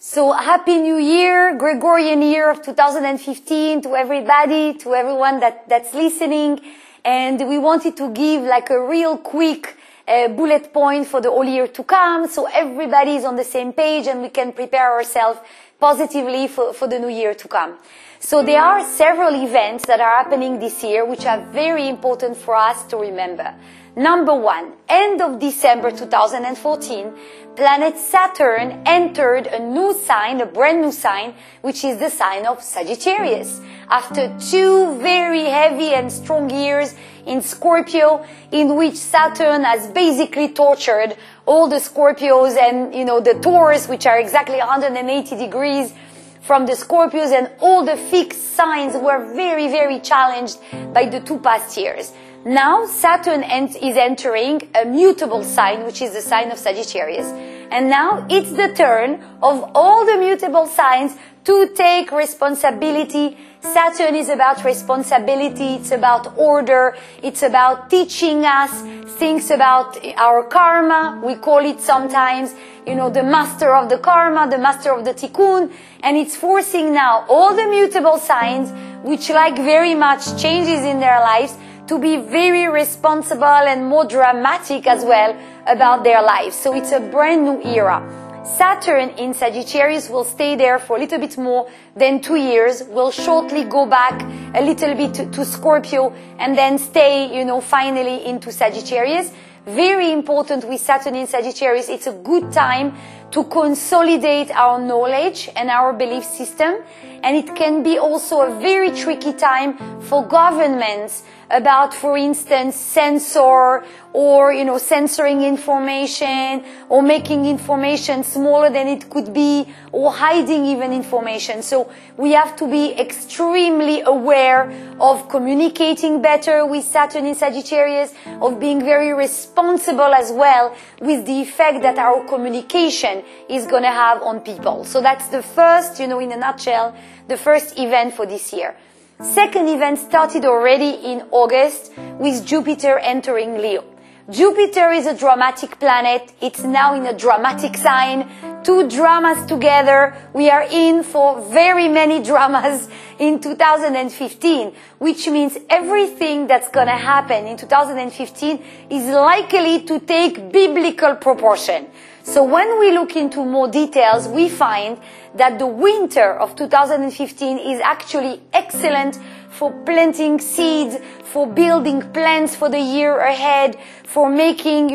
So Happy New Year, Gregorian year of 2015 to everybody, to everyone that's listening. And we wanted to give like a real quick bullet point for the whole year to come, so everybody is on the same page and we can prepare ourselves positively for the new year to come. So there are several events that are happening this year which are very important for us to remember. Number one, end of December 2014, planet Saturn entered a new sign, a brand new sign, which is the sign of Sagittarius. After 2 very heavy and strong years in Scorpio, in which Saturn has basically tortured all the Scorpios and, the Taurus, which are exactly 180 degrees from the Scorpios, and all the fixed signs were very, very challenged by the 2 past years. Now Saturn is entering a mutable sign, which is the sign of Sagittarius. And now it's the turn of all the mutable signs to take responsibility. Saturn is about responsibility, it's about order, it's about teaching us things about our karma. We call it sometimes, the master of the karma, the master of the tikkun. And it's forcing now all the mutable signs, which like very much changes in their lives, to be very responsible and more dramatic as well about their lives. So it's a brand new era. Saturn in Sagittarius will stay there for a little bit more than 2 years, will shortly go back a little bit to Scorpio and then stay, finally into Sagittarius. Very important with Saturn in Sagittarius, it's a good time to consolidate our knowledge and our belief system. And it can be also a very tricky time for governments about, for instance, censor or, censoring information or making information smaller than it could be or hiding even information. So we have to be extremely aware of communicating better with Saturn in Sagittarius, of being very responsible as well with the effect that our communication is going to have on people. So that's the first, in a nutshell, the first event for this year. Second event started already in August with Jupiter entering Leo. Jupiter is a dramatic planet. It's now in a dramatic sign. 2 dramas together. We are in for very many dramas in 2015, which means everything that's going to happen in 2015 is likely to take biblical proportion. So when we look into more details, we find that the winter of 2015 is actually excellent for planting seeds, for building plans for the year ahead, for making,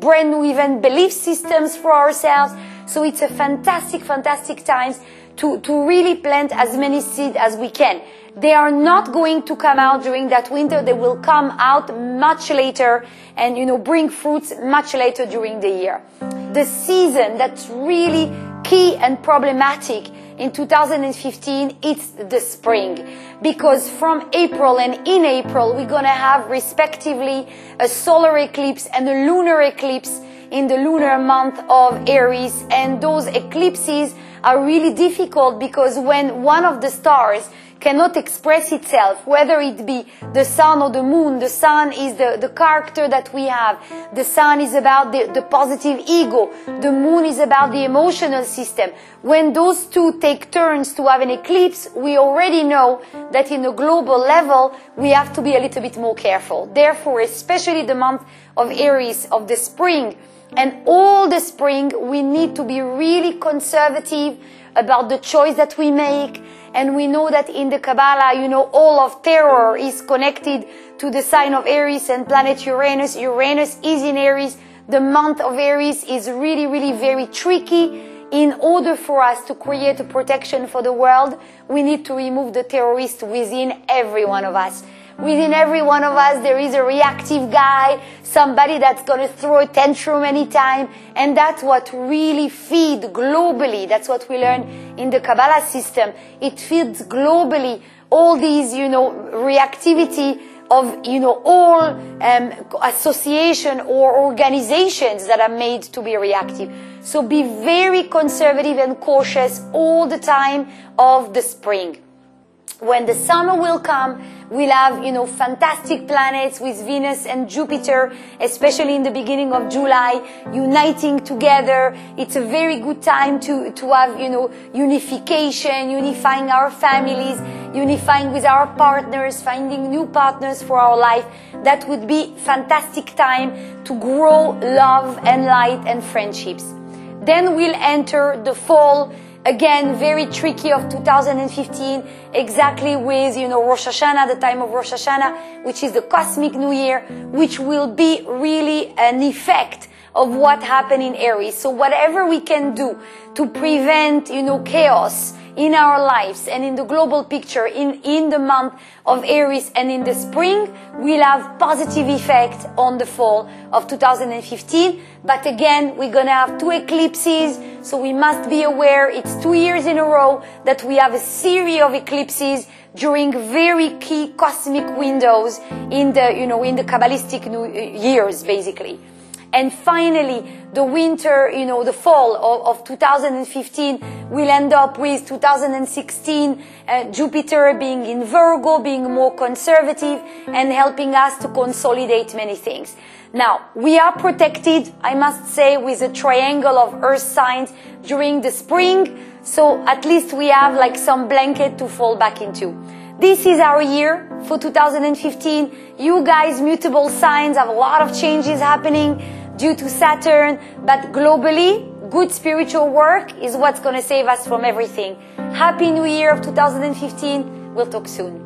brand new even belief systems for ourselves. So it's a fantastic time to really plant as many seeds as we can. They are not going to come out during that winter. They will come out much later and, bring fruits much later during the year. The season that's really key and problematic in 2015, it's the spring. Because from April and in April, we're going to have respectively a solar eclipse and a lunar eclipse in the lunar month of Aries. And those eclipses are really difficult because when one of the stars cannot express itself, whether it be the sun or the moon. The sun is the character that we have. The sun is about the positive ego. The moon is about the emotional system. When those two take turns to have an eclipse, we already know that in a global level, we have to be a little bit more careful. Therefore, especially the month of Aries, of the spring, and all the spring, we need to be really conservative about the choice that we make. And we know that in the Kabbalah, all of terror is connected to the sign of Aries and planet Uranus. Uranus is in Aries. The month of Aries is really, really very tricky. In order for us to create a protection for the world, we need to remove the terrorist within every one of us. Within every one of us, there is a reactive guy, somebody that's going to throw a tantrum anytime. And that's what really feeds globally. That's what we learn in the Kabbalah system. It feeds globally all these, reactivity of, all association or organizations that are made to be reactive. So be very conservative and cautious all the time of the spring. When the summer will come, we'll have, fantastic planets with Venus and Jupiter, especially in the beginning of July, uniting together. It's a very good time to have, unification, unifying our families, unifying with our partners, finding new partners for our life. That would be fantastic time to grow love and light and friendships. Then we'll enter the fall. Again, very tricky of 2015, exactly with, Rosh Hashanah, the time of Rosh Hashanah, which is the cosmic new year, which will be really an effect of what happened in Aries. So whatever we can do to prevent, chaos in our lives and in the global picture in the month of Aries and in the spring will have positive effect on the fall of 2015. But again, we're going to have 2 eclipses, so we must be aware it's 2 years in a row that we have a series of eclipses during very key cosmic windows in the Kabbalistic new years, basically. And finally, the winter, the fall of 2015 will end up with 2016, Jupiter being in Virgo, being more conservative and helping us to consolidate many things. Now, we are protected, I must say, with a triangle of earth signs during the spring. So at least we have like some blanket to fall back into. This is our year for 2015. You guys, mutable signs, have a lot of changes happening due to Saturn, but globally, good spiritual work is what's going to save us from everything. Happy New Year of 2015. We'll talk soon.